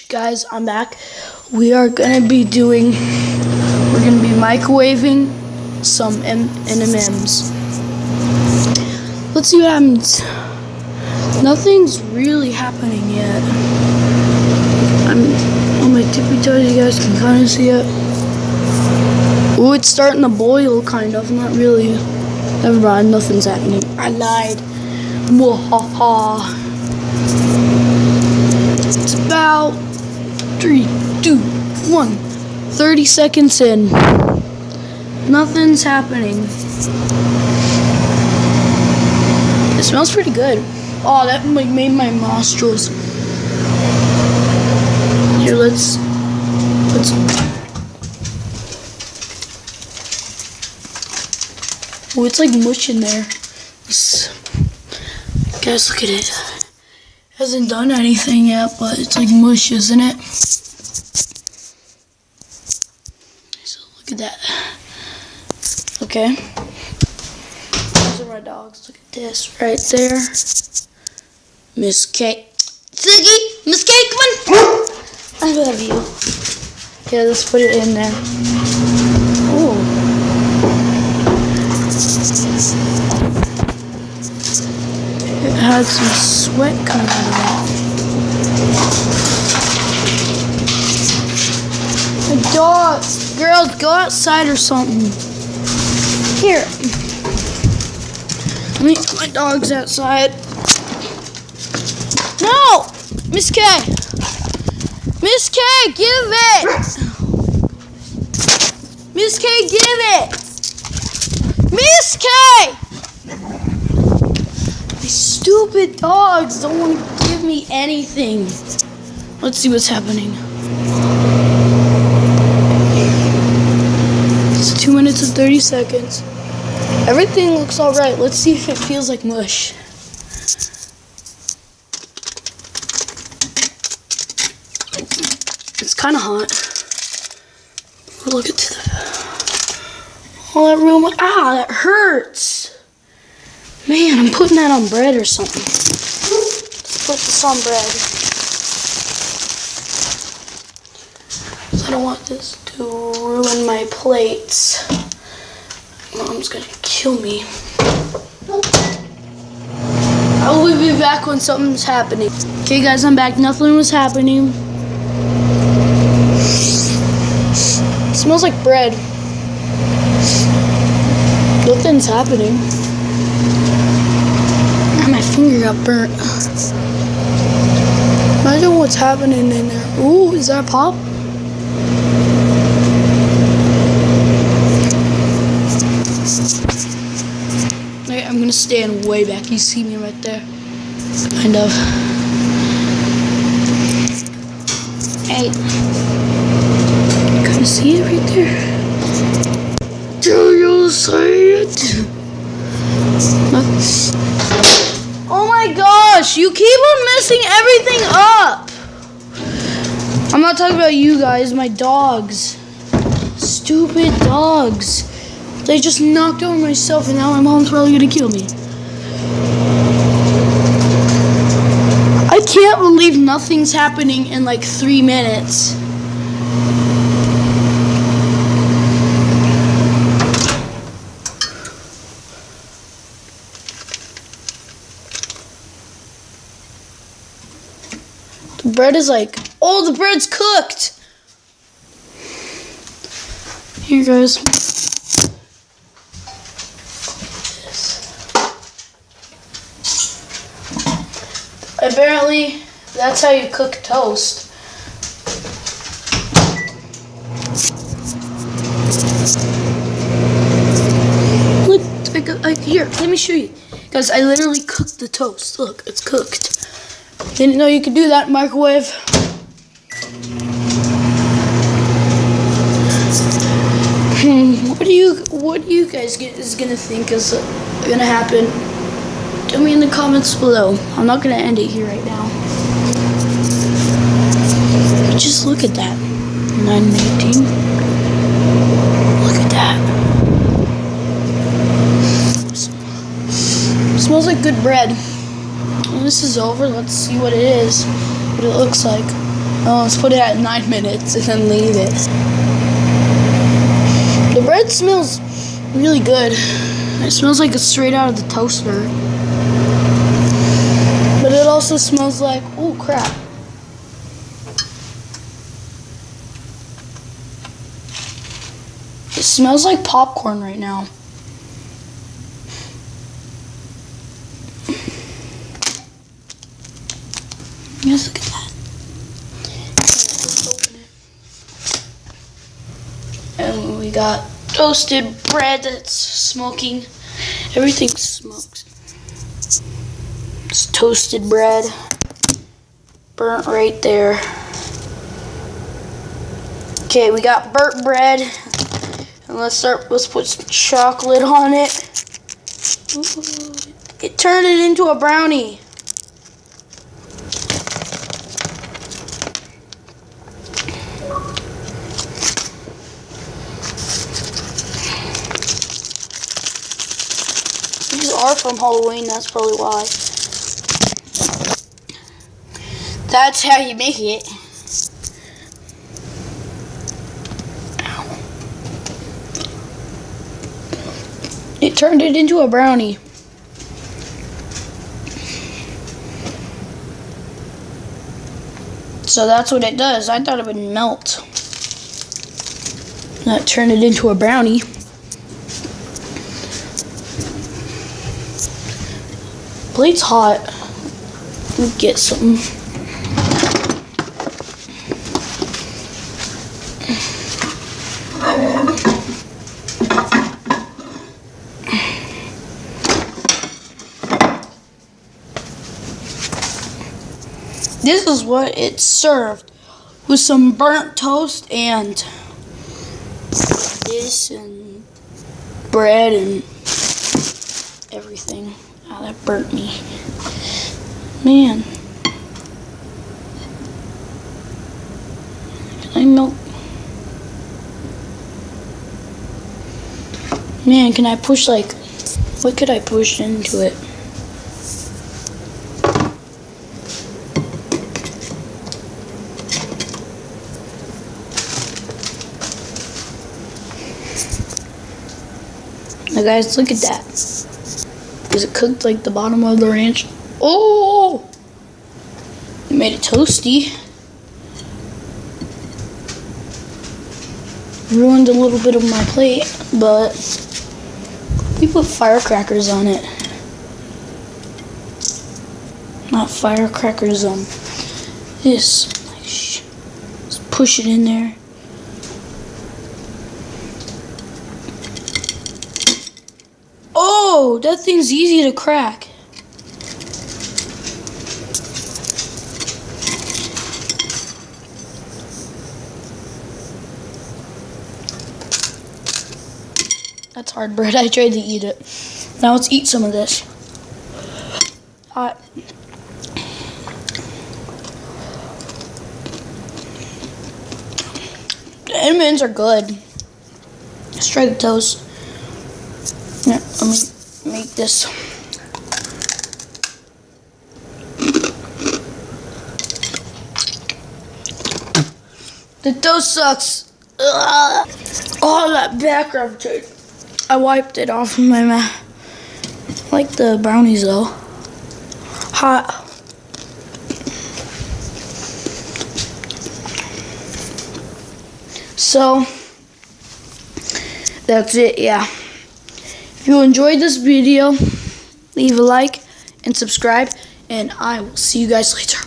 Guys, I'm back. We're gonna be microwaving some M&Ms. Let's see what happens. Nothing's really happening yet. I'm on my tippy toes, you guys can kind of see it. Ooh, it's starting to boil, kind of. Not really. Never mind, nothing's happening. I lied. Mwahaha. It's about 3, 2, 1. 30 seconds in. Nothing's happening. It smells pretty good. Oh, that made my nostrils. Here, let's. Oh, it's like mush in there. Guys, look at it. Hasn't done anything yet, but it's like mush, isn't it? So look at that. Okay. Those are my dogs. Look at this right there. Miss K. Ziggy! Miss K, come on! I love you. Yeah, let's put it in there. Oh. It had some sweat coming out of that. My dog, girls, go outside or something. Here. Let me get my dogs outside. No! Miss K! Miss K, give it! Miss K, give it! Miss K! These stupid dogs don't want to give me anything. Let's see what's happening. It's 2 minutes and 30 seconds. Everything looks alright. Let's see if it feels like mush. It's kind of hot. Look at all that room. Ah, that hurts. Man, I'm putting that on bread or something. Let's put this on bread. I don't want this to ruin my plates. Mom's gonna kill me. I will be back when something's happening. Okay, guys, I'm back. Nothing was happening. It smells like bread. Nothing's happening. My finger got burnt. Imagine what's happening in there. Ooh, is that pop? Okay, I'm gonna stand way back. You see me right there. Kind of. Hey. Kind of see it right there. Do you see it? Oh my gosh, you keep on messing everything up. I'm not talking about you guys, my dogs. Stupid dogs. They just knocked over myself and now my mom's probably gonna kill me. I can't believe nothing's happening in like 3 minutes. The bread is like, oh, the bread's cooked. Here, guys. Apparently, that's how you cook toast. Look, here, let me show you. Guys, I literally cooked the toast. Look, it's cooked. Didn't know you could do that in microwave. What do you guys is gonna think is gonna happen? Tell me in the comments below. I'm not gonna end it here right now. But just look at that. 9:18. Look at that. Smells like good bread. When this is over, let's see what it is, what it looks like. Oh, let's put it at 9 minutes and then leave it. The bread smells really good. It smells like it's straight out of the toaster. But it also smells like, oh crap. It smells like popcorn right now. Yes, look at that. And we got toasted bread that's smoking. Everything smokes. It's toasted bread. Burnt right there. Okay, we got burnt bread. And let's put some chocolate on it. Ooh, it turned it into a brownie. These are from Halloween, that's probably why. That's how you make it. Ow. It turned it into a brownie. So that's what it does. I thought it would melt. Not turn it into a brownie. Plate's hot. Let me get some. This is what it's served with some burnt toast and this and bread and everything. Oh, that burnt me. Man. Can I milk? Man, can I push like, what could I push into it? Now guys, look at that. Is it cooked like the bottom of the ranch? Oh! It made it toasty. Ruined a little bit of my plate, but we put firecrackers on it. Not firecrackers, this. Let's push it in there. Oh, that thing's easy to crack. That's hard bread. I tried to eat it. Now let's eat some of this. Hot. The M&Ms are good. Let's try the toast. Yeah, let me make this. The toast sucks. Ugh. Oh, that background tape. I wiped it off of my mouth. I like the brownies though. Hot. So, that's it, yeah. If you enjoyed this video, leave a like and subscribe, and I will see you guys later.